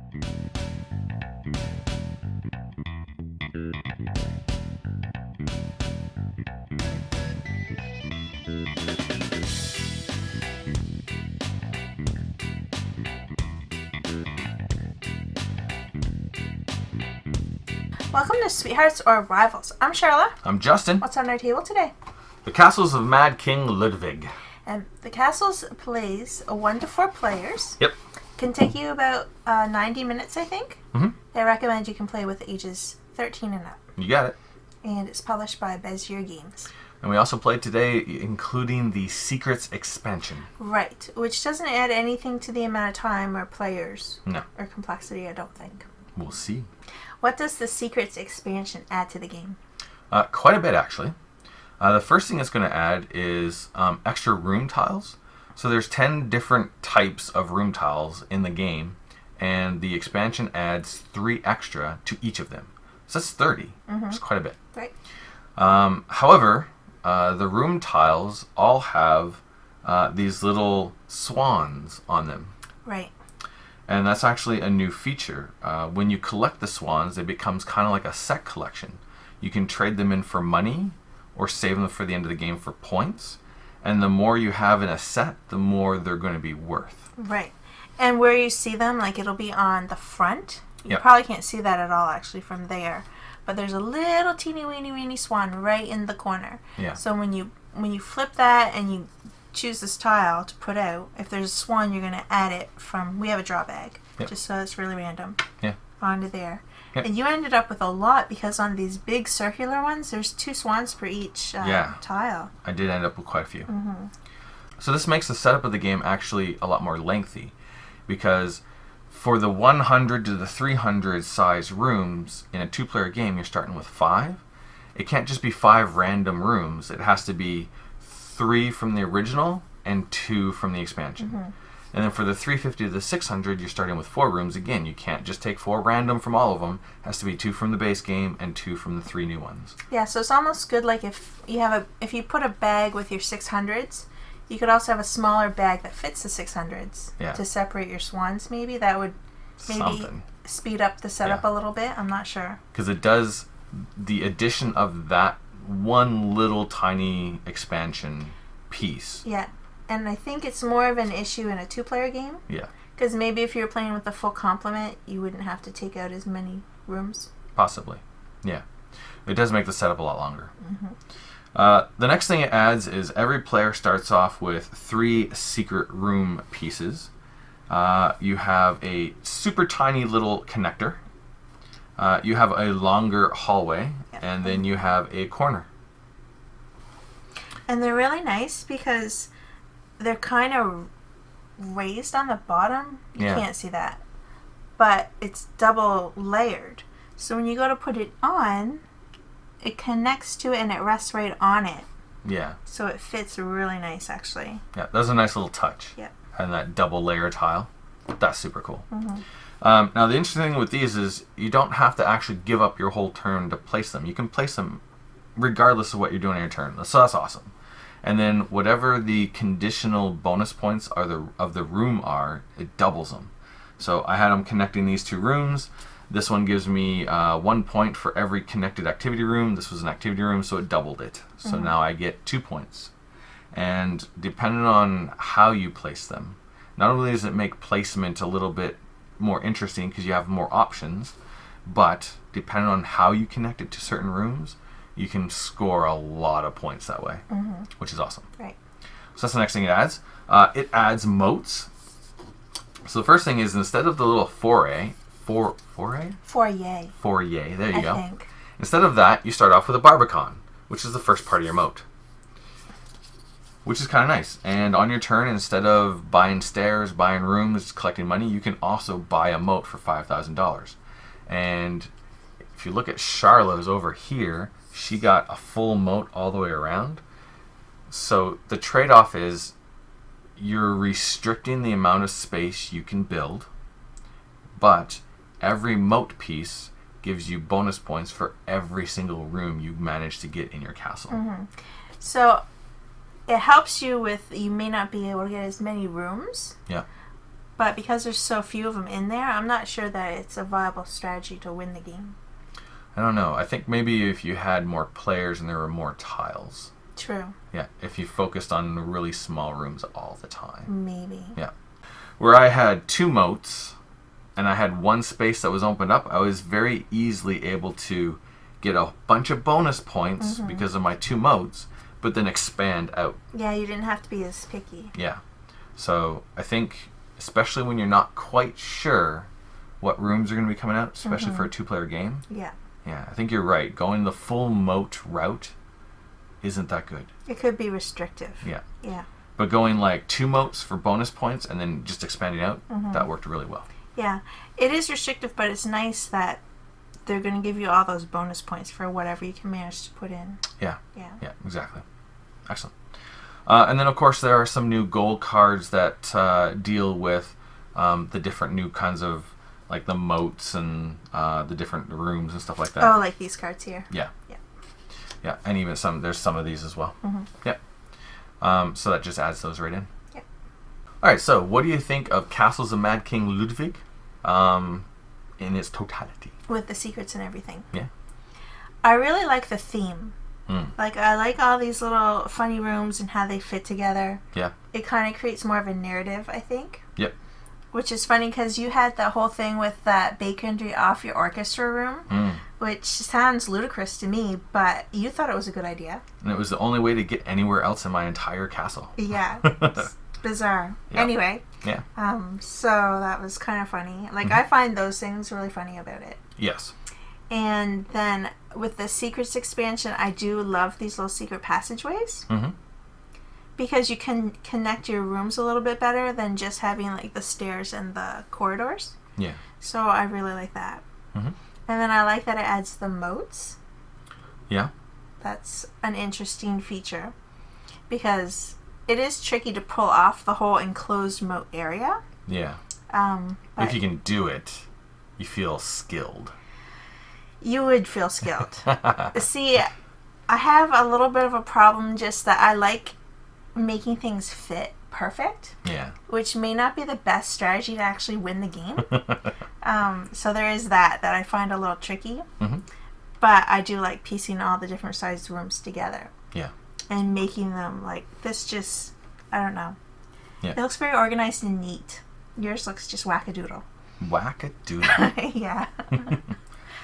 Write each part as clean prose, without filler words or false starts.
Welcome to Sweethearts or Rivals. I'm Charla. I'm Justin. What's on our table today? The Castles of Mad King Ludwig. And the Castles plays 1 to 4 players. Yep. Can take you about 90 minutes, I think. Mm-hmm. They recommend you can play with ages 13 and up. You got it. And it's published by Bezier Games. And we also played today, including the Secrets expansion. Right, which doesn't add anything to the amount of time or players. No. Or complexity, I don't think. We'll see. What does the Secrets expansion add to the game? Quite a bit, actually. The first thing it's going to add is extra room tiles. So there's 10 different types of room tiles in the game, and the expansion adds 3 extra to each of them. So that's 30, which is quite a bit. Right. However, the room tiles all have these little swans on them. Right. And that's actually a new feature. When you collect the swans, it becomes kind of like a set collection. You can trade them in for money or save them for the end of the game for points. And the more you have in a set, the more they're going to be worth. Right. And where you see them, like it'll be on the front. You Yep. probably can't see that at all actually from there. But there's a little teeny weeny swan right in the corner. Yeah. So when you flip that and you choose this tile to put out, if there's a swan, you're going to add it from, we have a draw bag, Yep. just so it's really random, Yeah. onto there. Yep. And you ended up with a lot because on these big circular ones, there's 2 swans per each tile. I did end up with quite a few. Mm-hmm. So this makes the setup of the game actually a lot more lengthy, because for the 100 to the 300 size rooms in a 2-player game, you're starting with 5. It can't just be 5 random rooms. It has to be 3 from the original and 2 from the expansion. Mm-hmm. And then for the 350 to the 600, you're starting with 4 rooms. Again, you can't just take 4 random from all of them. It has to be 2 from the base game and 2 from the 3 new ones. Yeah, so it's almost good like if you put a bag with your 600s, you could also have a smaller bag that fits the 600s to separate your swans maybe. That would maybe speed up the setup a little bit. I'm not sure. Because it does, the addition of that one little tiny expansion piece. Yeah, and I think it's more of an issue in a 2-player game. Yeah. Because maybe if you were playing with the full complement, you wouldn't have to take out as many rooms. Possibly. Yeah. It does make the setup a lot longer. Mm-hmm. The next thing it adds is every player starts off with 3 secret room pieces. You have a super tiny little connector. You have a longer hallway, and then you have a corner. And they're really nice because they're kind of raised on the bottom. You can't see that. But it's double layered. So when you go to put it on, it connects to it and it rests right on it. Yeah. So it fits really nice, actually. Yeah, that's a nice little touch. Yeah. And that double layer tile. That's super cool. Mm-hmm. Now, the interesting thing with these is you don't have to actually give up your whole turn to place them. You can place them regardless of what you're doing on your turn. So that's awesome. And then whatever the conditional bonus points of the room are, it doubles them. So I had them connecting these 2 rooms. This one gives me 1 point for every connected activity room. This was an activity room, so it doubled it. So now I get 2 points. And depending on how you place them, not only does it make placement a little bit more interesting because you have more options, but depending on how you connect it to certain rooms, you can score a lot of points that way, which is awesome. Right. So that's the next thing it adds. It adds moats. So the first thing is, instead of the little foyer, there you go. Think. Instead of that, you start off with a barbican, which is the first part of your moat, which is kind of nice. And on your turn, instead of buying stairs, buying rooms, collecting money, you can also buy a moat for $5,000. And if you look at Charla's over here, she got a full moat all the way around. So the trade-off is you're restricting the amount of space you can build, but every moat piece gives you bonus points for every single room you manage to get in your castle. Mm-hmm. So it helps you with, you may not be able to get as many rooms. Yeah. But because there's so few of them in there, I'm not sure that it's a viable strategy to win the game. I don't know. I think maybe if you had more players and there were more tiles. True. Yeah, if you focused on really small rooms all the time. Maybe. Yeah. Where I had 2 moats and I had 1 space that was opened up, I was very easily able to get a bunch of bonus points because of my 2 moats, but then expand out. Yeah, you didn't have to be as picky. Yeah. So I think, especially when you're not quite sure what rooms are going to be coming out, especially for a 2-player game. Yeah. Yeah, I think you're right. Going the full moat route isn't that good. It could be restrictive. Yeah. Yeah. But going like 2 moats for bonus points and then just expanding out, that worked really well. Yeah. It is restrictive, but it's nice that they're going to give you all those bonus points for whatever you can manage to put in. Yeah. Yeah. Yeah, exactly. Excellent. And then, of course, there are some new gold cards that deal with the different new kinds of, like the moats and the different rooms and stuff like that. Oh, like these cards here. Yeah. Yeah. Yeah, and even there's some of these as well. Yeah. So that just adds those right in. Yeah. All right, so what do you think of Castles of Mad King Ludwig in its totality? With the secrets and everything. Yeah. I really like the theme. Like, I like all these little funny rooms and how they fit together. Yeah. It kind of creates more of a narrative, I think. Yep. Which is funny because you had that whole thing with that baconry off your orchestra room, which sounds ludicrous to me, but you thought it was a good idea. And it was the only way to get anywhere else in my entire castle. Yeah. It's bizarre. Yep. Anyway. Yeah. So that was kind of funny. Like, I find those things really funny about it. Yes. And then with the secrets expansion, I do love these little secret passageways. Because you can connect your rooms a little bit better than just having like the stairs and the corridors. Yeah. So I really like that. And then I like that it adds the moats. Yeah. That's an interesting feature. Because it is tricky to pull off the whole enclosed moat area. Yeah. If you can do it, you feel skilled. You would feel skilled. See, I have a little bit of a problem just that I like making things fit perfect. Yeah. Which may not be the best strategy to actually win the game. So there is that I find a little tricky. But I do like piecing all the different sized rooms together. Yeah. And making them like this just, I don't know. Yeah. It looks very organized and neat. Yours looks just wackadoodle. Wackadoodle. Yeah.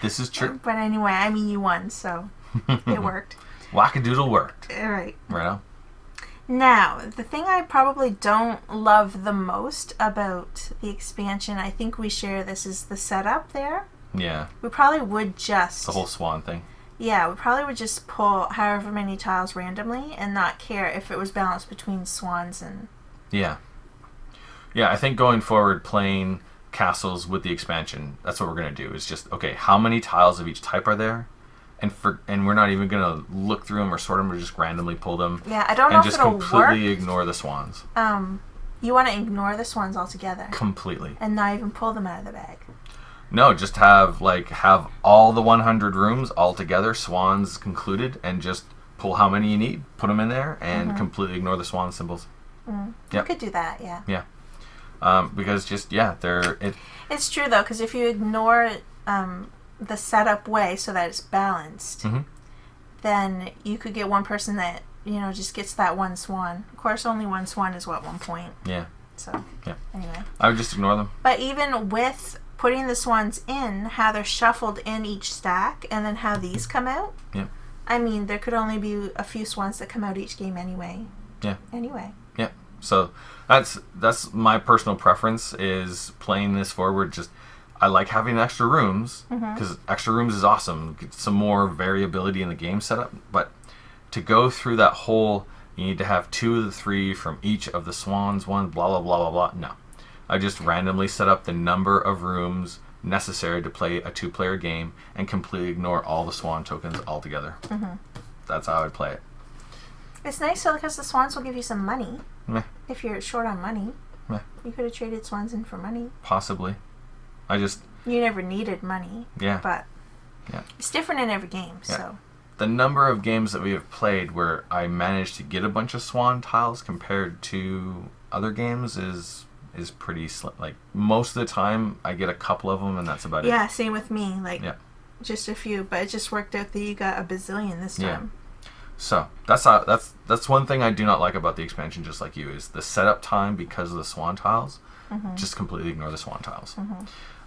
This is true. But anyway, I mean, you won, so it worked. Wackadoodle worked. All right. Right on. Now, the thing I probably don't love the most about the expansion, I think we share this, is the setup there. Yeah. We probably would just... The whole swan thing. Yeah, we probably would just pull however many tiles randomly and not care if it was balanced between swans and... Yeah. Yeah, I think going forward, playing castles with the expansion, that's what we're going to do. Is just, okay, how many tiles of each type are there? And we're not even going to look through them or sort them. We're just randomly pull them. Yeah, I don't know if it'll work. And just completely ignore the swans. You want to ignore the swans altogether. Completely. And not even pull them out of the bag. No, just have all the 100 rooms all together, swans concluded, and just pull how many you need, put them in there, and completely ignore the swan symbols. Yep. You could do that, yeah. Yeah. Because just, It's true, though, because if you ignore the setup way so that it's balanced, then you could get one person that, just gets that one swan. Of course, only one swan is 1 point. Yeah. So, anyway. I would just ignore them. But even with putting the swans in, how they're shuffled in each stack, and then how these come out, I mean, there could only be a few swans that come out each game anyway. Yeah. Anyway. Yeah. So that's my personal preference, is playing this forward. Just, I like having extra rooms because extra rooms is awesome. Get some more variability in the game setup. But to go through that whole, you need to have 2 of the 3 from each of the swans, one, blah, blah, blah, blah, blah. No. I just randomly set up the number of rooms necessary to play a 2-player game and completely ignore all the swan tokens altogether. That's how I would play it. It's nice though because the swans will give you some money. Meh. If you're short on money. Meh. You could have traded swans in for money. Possibly. You never needed money. Yeah. But it's different in every game, so. The number of games that we have played where I managed to get a bunch of swan tiles compared to other games is is pretty slim. Like, most of the time, I get a couple of them, and that's about it. Yeah, same with me. Like, just a few. But it just worked out that you got a bazillion this time. Yeah. So, that's one thing I do not like about the expansion, just like you, is the setup time because of the swan tiles. Just completely ignore the swan tiles.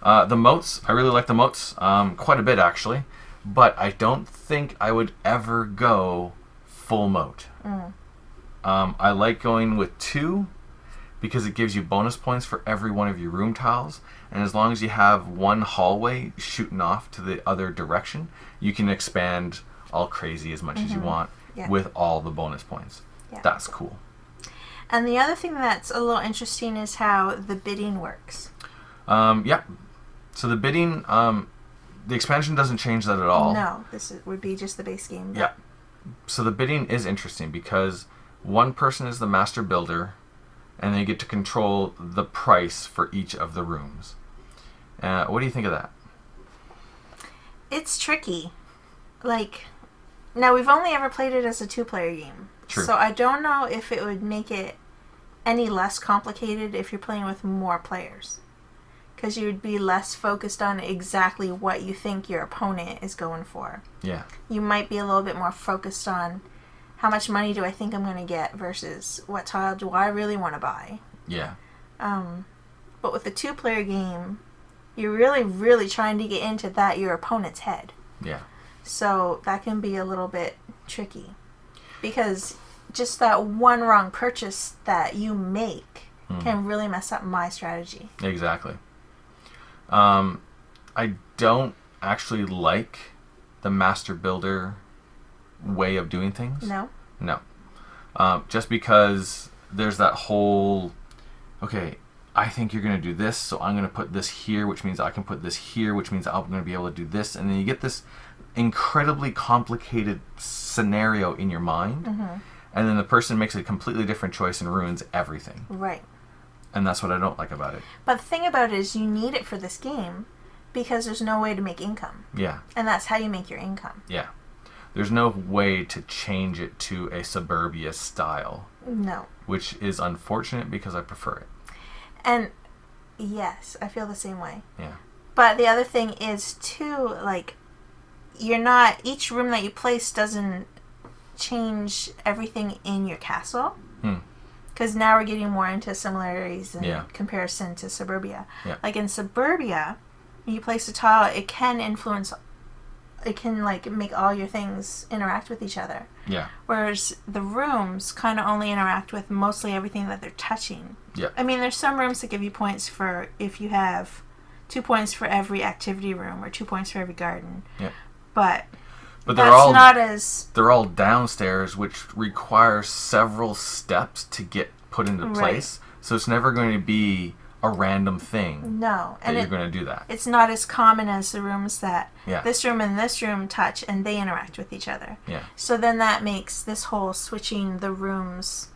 The moats, I really like the moats quite a bit, actually. But I don't think I would ever go full moat. I like going with 2 because it gives you bonus points for every one of your room tiles. And as long as you have one hallway shooting off to the other direction, you can expand all crazy as much as you want with all the bonus points. That's cool. And the other thing that's a little interesting is how the bidding works. So the bidding, the expansion doesn't change that at all. No, would be just the base game. Yeah. So the bidding is interesting because one person is the master builder, and they get to control the price for each of the rooms. What do you think of that? It's tricky. Like, now we've only ever played it as a 2-player game. True. So I don't know if it would make it any less complicated if you're playing with more players. Because you would be less focused on exactly what you think your opponent is going for. Yeah. You might be a little bit more focused on how much money do I think I'm going to get versus what tile do I really want to buy. Yeah. But with a 2-player game, you're really, really trying to get into your opponent's head. Yeah. So that can be a little bit tricky. Because just that one wrong purchase that you make can really mess up my strategy. Exactly. I don't actually like the master builder way of doing things. No? No. Just because there's that whole, okay, I think you're going to do this, so I'm going to put this here, which means I can put this here, which means I'm going to be able to do this. And then you get this incredibly complicated scenario in your mind. And then the person makes a completely different choice and ruins everything. Right. And that's what I don't like about it. But the thing about it is you need it for this game because there's no way to make income. Yeah. And that's how you make your income. Yeah. There's no way to change it to a suburbia style. No. Which is unfortunate because I prefer it. And yes, I feel the same way. Yeah. But the other thing is too, like, each room that you place doesn't change everything in your castle. Because now we're getting more into similarities in comparison to suburbia. Yeah. Like in suburbia, when you place a tile, it can like make all your things interact with each other. Yeah. Whereas the rooms kind of only interact with mostly everything that they're touching. Yeah. I mean, there's some rooms that give you points for if you have 2 points for every activity room or 2 points for every garden. Yeah. But they're all downstairs, which requires several steps to get put into place. So it's never going to be a random thing. No, and you're going to do that. It's not as common as the rooms that this room and this room touch, and they interact with each other. Yeah. So then that makes this whole switching the rooms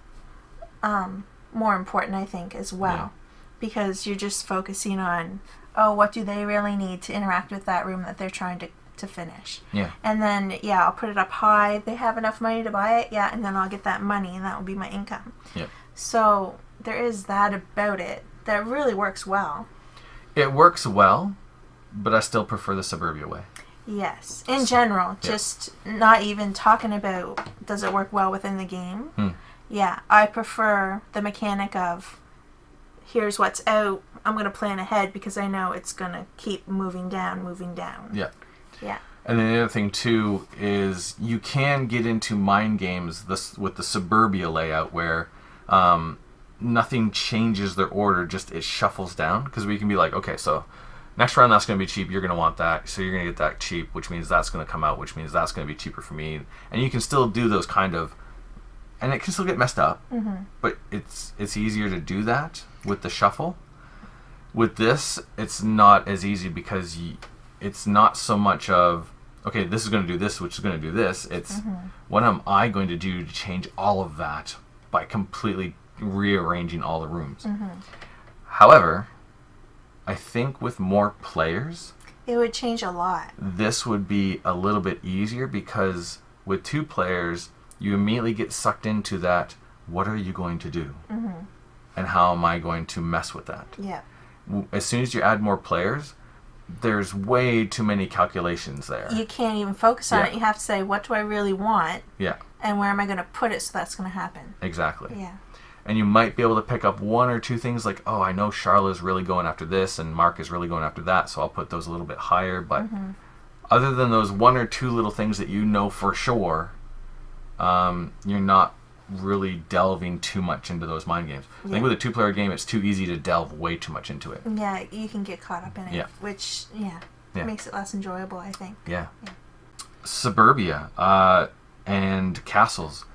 more important, I think, as well, because you're just focusing on, what do they really need to interact with that room that they're trying to finish. Yeah. And then, I'll put it up high. They have enough money to buy it. Yeah. And then I'll get that money and that will be my income. Yeah. So there is that about it that really works well. It works well, but I still prefer the suburbia way. Yes. In general, just not even talking about does it work well within the game. Yeah. I prefer the mechanic of here's what's out. I'm going to plan ahead because I know it's going to keep moving down. Yeah. Yeah. And then the other thing, too, is you can get into mind games with the suburbia layout where nothing changes their order, just it shuffles down. Because we can be like, okay, so next round that's going to be cheap, you're going to want that, so you're going to get that cheap, which means that's going to come out, which means that's going to be cheaper for me. And you can still do those kind of... And it can still get messed up, but it's easier to do that with the shuffle. With this, it's not as easy because... It's not so much of, okay, this is going to do this, which is going to do this. It's what am I going to do to change all of that by completely rearranging all the rooms. However, I think with more players... It would change a lot. This would be a little bit easier because with 2 players, you immediately get sucked into that, what are you going to do? and how am I going to mess with that? Yeah. As soon as you add more players, there's way too many calculations there. You can't even focus on it. You have to say, what do I really want? Yeah. And where am I going to put it so that's going to happen? Exactly. Yeah. And you might be able to pick up one or two things like, oh, I know Charla's really going after this and Mark is really going after that, so I'll put those a little bit higher. But other than those one or two little things that you know for sure, you're not really delving too much into those mind games. I think with a 2-player game, it's too easy to delve way too much into it. Yeah, you can get caught up in it, which, makes it less enjoyable, I think. Yeah. Suburbia and Castles.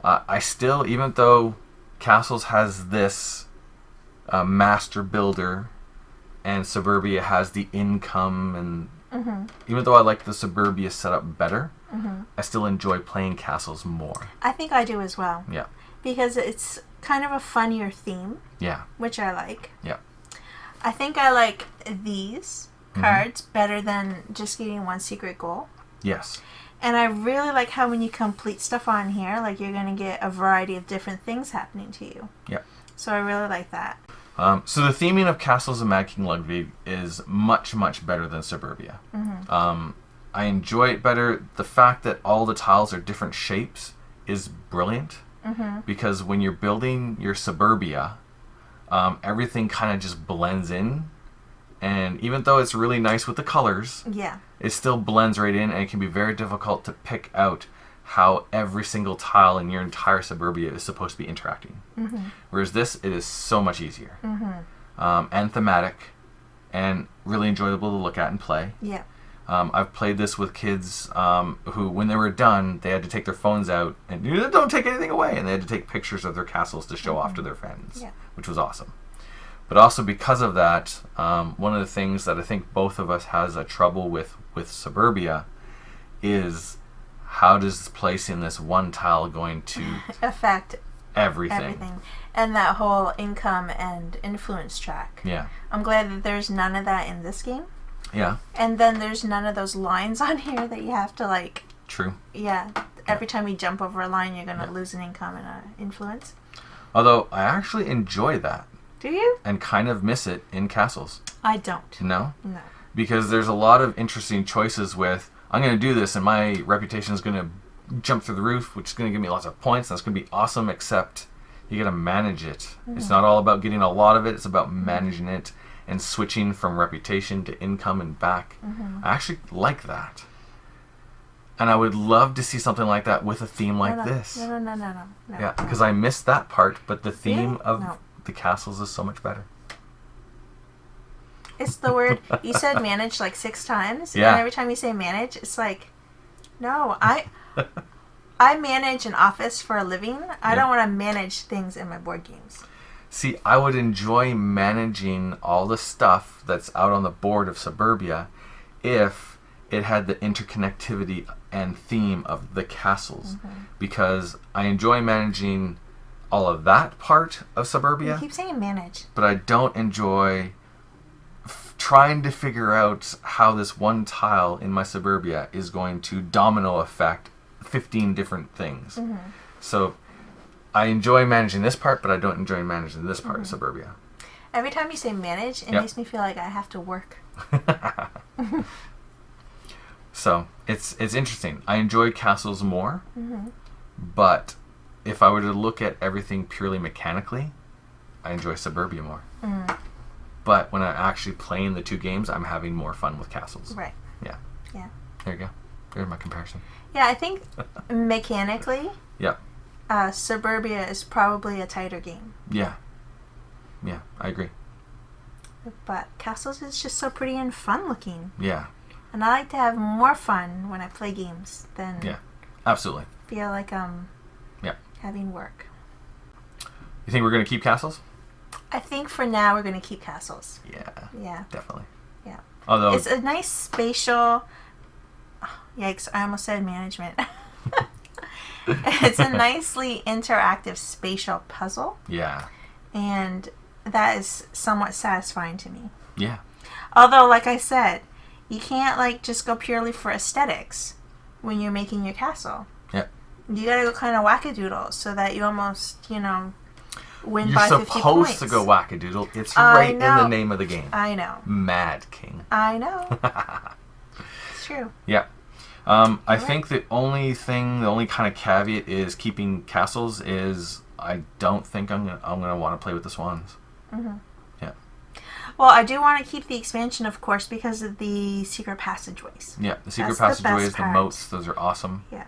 I still, even though Castles has this master builder and Suburbia has the income, and even though I like the Suburbia setup better, I still enjoy playing Castles more. I think I do as well. Yeah. Because it's kind of a funnier theme. Yeah. Which I like. Yeah. I think I like these cards better than just getting one secret goal. Yes. And I really like how when you complete stuff on here, like you're going to get a variety of different things happening to you. Yeah. So I really like that. So the theming of Castles and Mad King Ludwig is much, much better than Suburbia. I enjoy it better. The fact that all the tiles are different shapes is brilliant. Because when you're building your Suburbia, everything kind of just blends in. And even though it's really nice with the colors, it still blends right in, and it can be very difficult to pick out how every single tile in your entire Suburbia is supposed to be interacting. Whereas this, it is so much easier. And thematic, and really enjoyable to look at and play. Yeah. I've played this with kids who, when they were done, they had to take their phones out and don't take anything away, and they had to take pictures of their castles to show off to their friends, which was awesome. But also because of that, one of the things that I think both of us has a trouble with Suburbia is how does placing this one tile going to affect everything. And that whole income and influence track. Yeah. I'm glad that there's none of that in this game. Yeah. And then there's none of those lines on here that you have to like... True. Yeah. Every time you jump over a line, you're going to lose an income and an influence. Although, I actually enjoy that. Do you? And kind of miss it in Castles. I don't. No? No. Because there's a lot of interesting choices with, I'm going to do this and my reputation is going to jump through the roof, which is going to give me lots of points. That's going to be awesome, except you got to manage it. It's not all about getting a lot of it. It's about managing it and switching from reputation to income and back. I actually like that. And I would love to see something like that with a theme like this. No. Yeah, because I missed that part, but the theme of the Castles is so much better. It's the word, you said manage like 6 times. Yeah. And every time you say manage, it's like, no, I manage an office for a living. I don't want to manage things in my board games. See, I would enjoy managing all the stuff that's out on the board of Suburbia if it had the interconnectivity and theme of the castles. Because I enjoy managing all of that part of Suburbia. You keep saying manage. But I don't enjoy trying to figure out how this one tile in my Suburbia is going to domino affect 15 different things. So I enjoy managing this part, but I don't enjoy managing this part of Suburbia. Every time you say manage, it makes me feel like I have to work. So it's interesting. I enjoy Castles more, but if I were to look at everything purely mechanically, I enjoy Suburbia more. But when I'm actually playing the two games, I'm having more fun with Castles. Right. Yeah. Yeah. There you go. There's my comparison. Yeah, I think mechanically, Yeah. Suburbia is probably a tighter game. Yeah. Yeah, I agree. But Castles is just so pretty and fun looking. Yeah. And I like to have more fun when I play games than Absolutely. feel like I'm having work. You think we're going to keep Castles? I think for now we're going to keep Castles. Yeah. Yeah. Definitely. Yeah. Although it's a nice spatial... Oh, yikes, I almost said management. It's a nicely interactive spatial puzzle. Yeah. And that is somewhat satisfying to me. Yeah. Although, like I said, you can't like just go purely for aesthetics when you're making your castle. Yeah. You gotta go kind of wackadoodle so that you almost, win You're by 50 points. You're supposed to go wackadoodle. It's right in the name of the game. I know. Mad King. I know. It's true. Yeah. I think the only kind of caveat is keeping castles is I don't think I'm gonna want to play with the swans. Mm-hmm. Yeah. Well, I do want to keep the expansion, of course, because of the secret passageways. Yeah, the secret passageways, the moats, those are awesome. Yeah.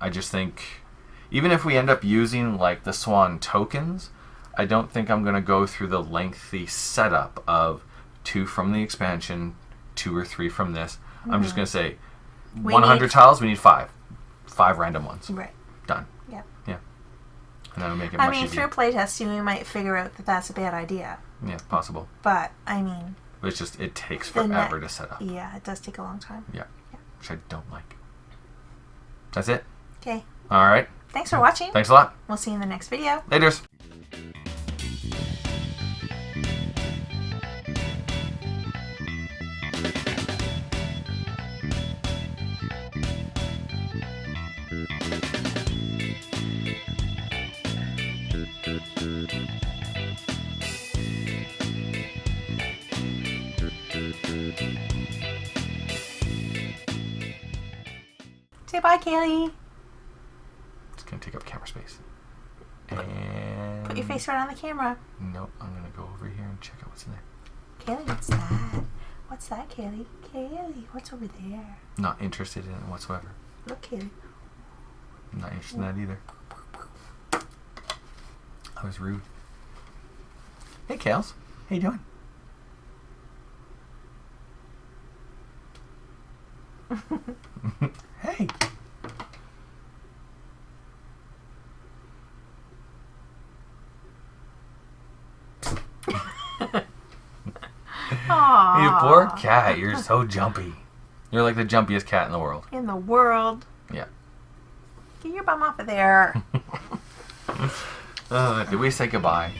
I just think, even if we end up using like the swan tokens, I don't think I'm gonna go through the lengthy setup of 2 from the expansion, 2 or 3 from this. Mm-hmm. I'm just gonna say 100 tiles, we need 5. 5 random ones. Right. Done. Yeah. Yeah. And that'll make it much easier. Through playtesting, we might figure out that that's a bad idea. Yeah, possible. But, I mean... But it's just, it takes forever to set up. Yeah, it does take a long time. Yeah. Which I don't like. That's it. Okay. All right. Thanks for watching. Thanks a lot. We'll see you in the next video. Laters. Say bye, Kaylee. It's going to take up camera space. And... Put your face right on the camera. Nope, I'm going to go over here and check out what's in there. Kaylee, what's that? What's that, Kaylee? Kaylee, what's over there? Not interested in it whatsoever. Look, Kaylee. I'm not interested in that either. I was rude. Hey, Kales. How you doing? Hey. Aww. You poor cat. You're so jumpy. You're like the jumpiest cat in the world. In the world. Yeah. Get your bum off of there. Did we say goodbye?